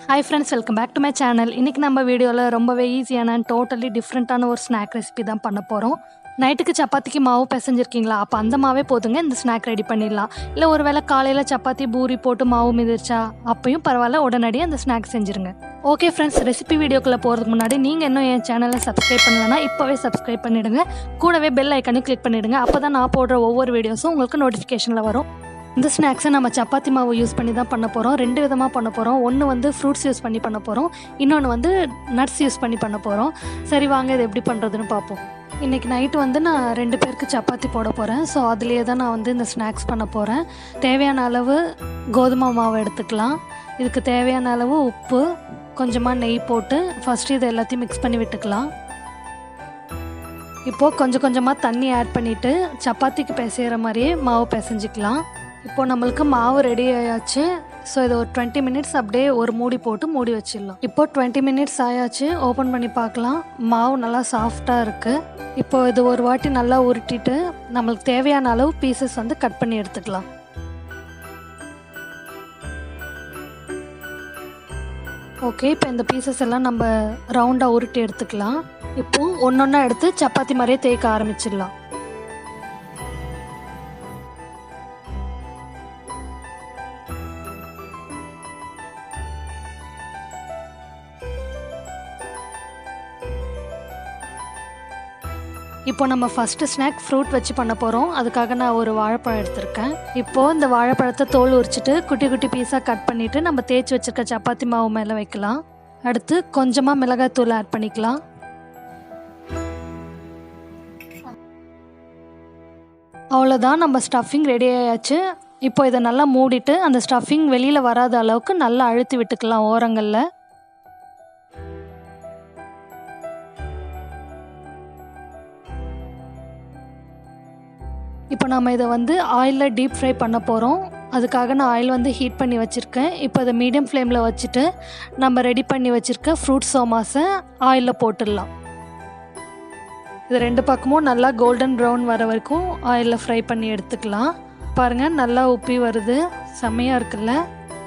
Hi friends, welcome back to my channel. இன்னைக்கு நம்ம வீடியோல ரொம்பவே ஈஸியான டோட்டலி டிஃப்ரெண்டான ஒரு ஸ்நாக் ரெசிபி தான் பண்ண போறோம். நைட்டுக்கு சப்பாத்திக்கு மாவு பிசைஞ்சிருக்கீங்களா? அப்ப அந்த மாவே போதுங்க இந்த ஸ்நாக் ரெடி பண்ணிடலாம். இல்ல ஒருவேளை காலையில சப்பாத்தி பூரி போட்டு மாவு மிதிர்ச்சா அப்பயும் பரவாயில்ல, உடனடியாக அந்த ஸ்நாக் செஞ்சிருங்க. ஓகே ஃப்ரெண்ட்ஸ், ரெசிபி வீடியோக்குள்ள போகிறதுக்கு முன்னாடி நீங்கள் இன்னும் என் சேனலை சப்ஸ்கிரைப் பண்ணலன்னா இப்போவே சப்ஸ்கிரைப் பண்ணிடுங்க. கூடவே பெல் ஐக்கனையும் கிளிக் பண்ணிடுங்க. அப்போ தான் நான் போடுற ஒவ்வொரு வீடியோஸும் உங்களுக்கு நோட்டிஃபிகேஷனில் வரும். இந்த ஸ்நாக்ஸை நம்ம சப்பாத்தி மாவு யூஸ் பண்ணி தான் பண்ண போகிறோம். 2 விதமாக பண்ண போகிறோம். ஒன்று வந்து ஃப்ரூட்ஸ் யூஸ் பண்ணி பண்ண போகிறோம், இன்னொன்று வந்து நட்ஸ் யூஸ் பண்ணி பண்ண போகிறோம். சரி வாங்க, இது எப்படி பண்ணுறதுன்னு பார்ப்போம். இன்றைக்கி நைட்டு வந்து நான் 2 பேருக்கு சப்பாத்தி போட போகிறேன். ஸோ அதுலேயே தான் நான் வந்து இந்த ஸ்நாக்ஸ் பண்ண போகிறேன். தேவையான அளவு கோதுமை மாவு எடுத்துக்கலாம். இதுக்கு தேவையான அளவு உப்பு, கொஞ்சமாக நெய் போட்டு ஃபஸ்ட்டு இது எல்லாத்தையும் மிக்ஸ் பண்ணி விட்டுக்கலாம். இப்போது கொஞ்சம் கொஞ்சமாக தண்ணி ஆட் பண்ணிவிட்டு சப்பாத்திக்கு பிசைகிற மாதிரியே மாவு பிசைஞ்சிக்கலாம். இப்போது நம்மளுக்கு மாவு ரெடி ஆயாச்சு. ஸோ இதை ஒரு 20 மினிட்ஸ் அப்படியே ஒரு மூடி போட்டு மூடி வச்சிடலாம். இப்போது 20 மினிட்ஸ் ஆயாச்சு. ஓப்பன் பண்ணி பார்க்கலாம். மாவு நல்லா சாஃப்டாக இருக்குது. இப்போது இது ஒரு வாட்டி நல்லா உருட்டிட்டு நம்மளுக்கு தேவையான அளவு பீசஸ் வந்து கட் பண்ணி எடுத்துக்கலாம். ஓகே, இப்போ இந்த பீசஸ் எல்லாம் நம்ம ரவுண்டாக உருட்டி எடுத்துக்கலாம். இப்போது ஒன்றொன்னா எடுத்து சப்பாத்தி மாதிரியே தேய்க்க ஆரம்பிச்சிடலாம். இப்போ நம்ம ஃபஸ்ட்டு ஸ்நாக் ஃப்ரூட் வச்சு பண்ண போகிறோம். அதுக்காக நான் ஒரு வாழைப்பழம் எடுத்திருக்கேன். இப்போது இந்த வாழைப்பழத்தை தோல் உரிச்சிட்டு குட்டி குட்டி பீஸாக கட் பண்ணிவிட்டு நம்ம தேய்ச்சி வச்சுருக்க சப்பாத்தி மாவு மேலே வைக்கலாம். அடுத்து கொஞ்சமாக மிளகாய்த்தூள் ஆட் பண்ணிக்கலாம். அவ்வளோதான், நம்ம ஸ்டஃபிங் ரெடி ஆயாச்சு. இப்போ இதை நல்லா மூடிட்டு அந்த ஸ்டஃபிங் வெளியில் வராத அளவுக்கு நல்லா அழுத்தி விட்டுக்கலாம் ஓரங்களில். இப்போ நம்ம இதை வந்து ஆயிலில் டீப் ஃப்ரை பண்ண போகிறோம். அதுக்காக நான் ஆயில் வந்து ஹீட் பண்ணி வச்சுருக்கேன். இப்போ இதை மீடியம் ஃப்ளேமில் வச்சுட்டு நம்ம ரெடி பண்ணி வச்சுருக்க ஃப்ரூட் சோமாஸை ஆயிலில் போட்டுடலாம். இது 2 பக்கமும் நல்லா கோல்டன் ப்ரௌன் வர வரைக்கும் ஆயிலில் ஃப்ரை பண்ணி எடுத்துக்கலாம். பாருங்கள், நல்லா உப்பி வருது, செம்மையாக இருக்குல்ல.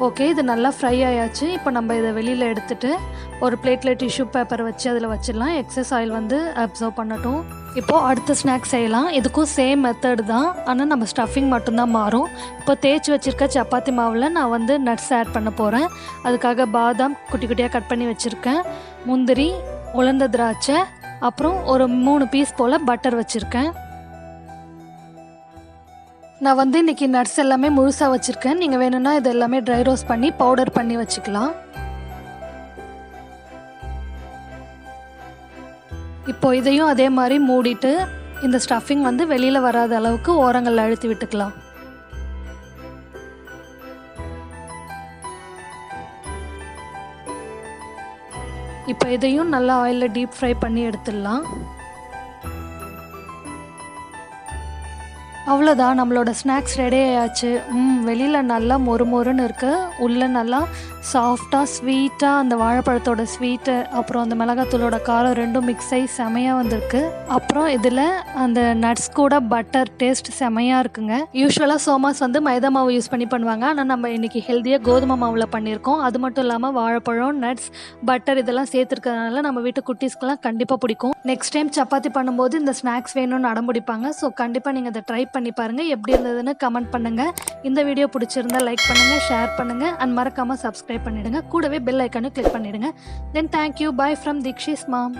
ஓகே, இது நல்லா ஃப்ரை ஆயாச்சு. இப்போ நம்ம இதை வெளியில் எடுத்துகிட்டு ஒரு பிளேட்டில் டிஷ்யூ பேப்பர் வச்சு அதில் வச்சிடலாம். எக்ஸஸ் ஆயில் வந்து அப்சர்வ் பண்ணட்டும். இப்போது அடுத்த ஸ்நாக்ஸ் செய்யலாம். இதுக்கும் சேம் மெத்தட் தான், ஆனால் நம்ம ஸ்டஃபிங் மட்டும்தான் மாறும். இப்போ தேய்ச்சி வச்சுருக்க சப்பாத்தி மாவில் நான் வந்து நட்ஸ் ஆட் பண்ண போகிறேன். அதுக்காக பாதாம் குட்டி குட்டியாக கட் பண்ணி வச்சுருக்கேன், முந்திரி, உலர்ந்த திராட்சை, அப்புறம் ஒரு 3 பீஸ் போல் பட்டர் வச்சுருக்கேன். நான் வந்து இன்றைக்கி நட்ஸ் எல்லாமே முழுசாக வச்சுருக்கேன். நீங்கள் வேணும்னா இது எல்லாமே ட்ரை ரோஸ்ட் பண்ணி பவுடர் பண்ணி வச்சுக்கலாம். இப்போ இதையும் அதே மாதிரி மூடிட்டு இந்த ஸ்டஃபிங் வந்து வெளியில் வராத அளவுக்கு ஓரங்களில் அழுத்தி விட்டுக்கலாம். இப்போ இதையும் நல்லா ஆயிலில் டீப் ஃப்ரை பண்ணி எடுத்துடலாம். அவ்வளோதான், நம்மளோட ஸ்நாக்ஸ் ரெடி ஆயாச்சு. வெளியில் நல்லா மொறுமொறுன்னு இருக்குது, உள்ளே நல்லா சாஃப்டாக ஸ்வீட்டாக அந்த வாழைப்பழத்தோட ஸ்வீட்டு அப்புறம் அந்த மிளகாத்தூளோட காரம் ரெண்டும் மிக்ஸ் ஆகி செமையாக வந்திருக்கு. அப்புறம் இதில் அந்த நட்ஸ் கூட பட்டர் டேஸ்ட் செமையாக இருக்குங்க. யூஸ்வலாக சோமாஸ் வந்து மைதா மாவு யூஸ் பண்ணி பண்ணுவாங்க, ஆனால் நம்ம இன்றைக்கி ஹெல்த்தியாக கோதுமை மாவில் பண்ணியிருக்கோம். அது மட்டும் இல்லாமல் வாழைப்பழம், நட்ஸ், பட்டர் இதெல்லாம் சேர்த்துருக்கிறதுனால நம்ம வீட்டு குட்டீஸ்க்கெல்லாம் கண்டிப்பாக பிடிக்கும். நெக்ஸ்ட் டைம் சப்பாத்தி பண்ணும்போது இந்த ஸ்நாக்ஸ் வேணும்னு அடம்பிடிப்பாங்க. ஸோ கண்டிப்பாக நீங்கள் அதை ட்ரை பண்ணி பாருங்கள். எப்படி இருந்ததுன்னு கமெண்ட் பண்ணுங்கள். இந்த வீடியோ பிடிச்சிருந்தா லைக் பண்ணுங்கள், ஷேர் பண்ணுங்கள் அண்ட் மறக்காமல் சப்ஸ்கிரைப் பண்ணிடுங்க. கூடவே பெல் ஐக்கானு கிளிக் பண்ணிடுங்க. Then thank you. Bye from Deekshi's mom.